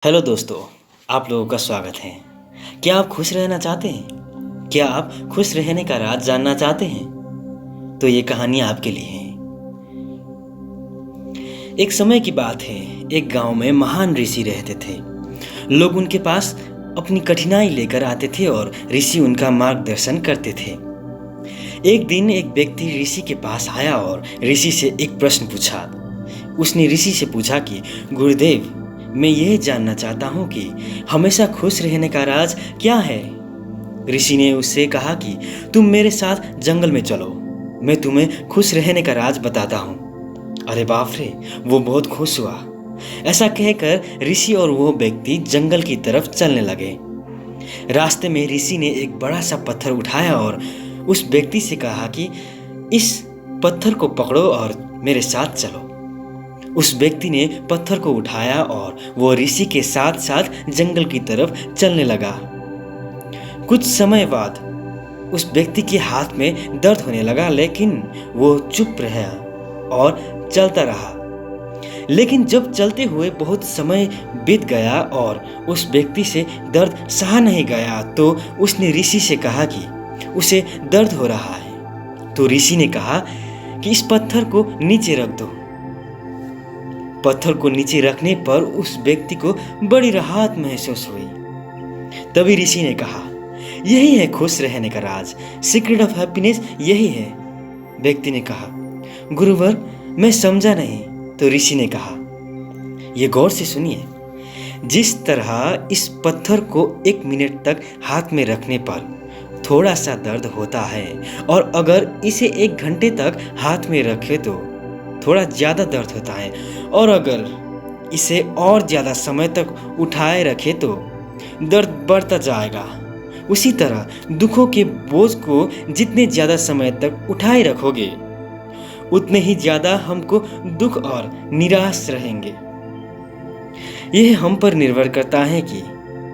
Hello दोस्तों, आप लोगों का स्वागत है। क्या आप खुश रहना चाहते हैं? क्या आप खुश रहने का राज जानना चाहते हैं? तो ये कहानी आपके लिए है। एक समय की बात है, एक गांव में महान ऋषि रहते थे। लोग उनके पास अपनी कठिनाई लेकर आते थे और ऋषि उनका मार्गदर्शन करते थे। एक दिन एक व्यक्ति ऋषि के पास आया और ऋषि से एक प्रश्न पूछा। उसने ऋषि से पूछा कि गुरुदेव, मैं यह जानना चाहता हूँ कि हमेशा खुश रहने का राज क्या है। ऋषि ने उससे कहा कि तुम मेरे साथ जंगल में चलो, मैं तुम्हें खुश रहने का राज बताता हूँ। अरे बाप रे, वो बहुत खुश हुआ। ऐसा कहकर ऋषि और वो व्यक्ति जंगल की तरफ चलने लगे। रास्ते में ऋषि ने एक बड़ा सा पत्थर उठाया और उस व्यक्ति से कहा कि इस पत्थर को पकड़ो और मेरे साथ चलो। उस व्यक्ति ने पत्थर को उठाया और वो ऋषि के साथ साथ जंगल की तरफ चलने लगा। कुछ समय बाद उस व्यक्ति के हाथ में दर्द होने लगा, लेकिन वो चुप रहा और चलता रहा। लेकिन जब चलते हुए बहुत समय बीत गया और उस व्यक्ति से दर्द सहा नहीं गया, तो उसने ऋषि से कहा कि उसे दर्द हो रहा है। तो ऋषि ने कहा कि इस पत्थर को नीचे रख दो। पत्थर को नीचे रखने पर उस व्यक्ति को बड़ी राहत महसूस हुई। तभी ऋषि ने कहा, यही है खुश रहने का राज, सीक्रेट ऑफ हैप्पीनेस यही है। व्यक्ति ने कहा, गुरुवर, मैं समझा नहीं। तो ऋषि ने कहा, ये गौर से सुनिए। जिस तरह इस पत्थर को 1 मिनट तक हाथ में रखने पर थोड़ा सा दर्द होता है, और अगर इसे 1 घंटे तक हाथ में रखे तो थोड़ा ज़्यादा दर्द होता है, और अगर इसे और ज़्यादा समय तक उठाए रखे तो दर्द बढ़ता जाएगा। उसी तरह दुखों के बोझ को जितने ज़्यादा समय तक उठाए रखोगे, उतने ही ज़्यादा हमको दुख और निराश रहेंगे। यह हम पर निर्भर करता है कि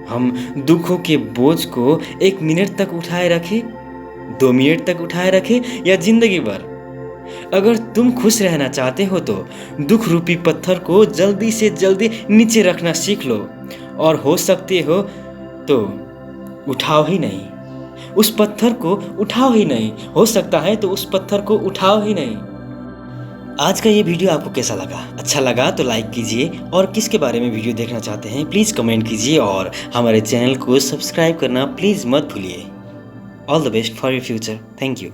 हम दुखों के बोझ को 1 मिनट तक उठाए रखें, 2 मिनट तक उठाए रखें, या जिंदगी भर। अगर तुम खुश रहना चाहते हो तो दुख रूपी पत्थर को जल्दी से जल्दी नीचे रखना सीख लो, और हो सकते हो तो उठाओ ही नहीं, उस पत्थर को उठाओ ही नहीं। हो सकता है तो उस पत्थर को उठाओ ही नहीं। आज का ये वीडियो आपको कैसा लगा? अच्छा लगा तो लाइक कीजिए, और किसके बारे में वीडियो देखना चाहते हैं प्लीज़ कमेंट कीजिए, और हमारे चैनल को सब्सक्राइब करना प्लीज़ मत भूलिए। All the best for your future. Thank you.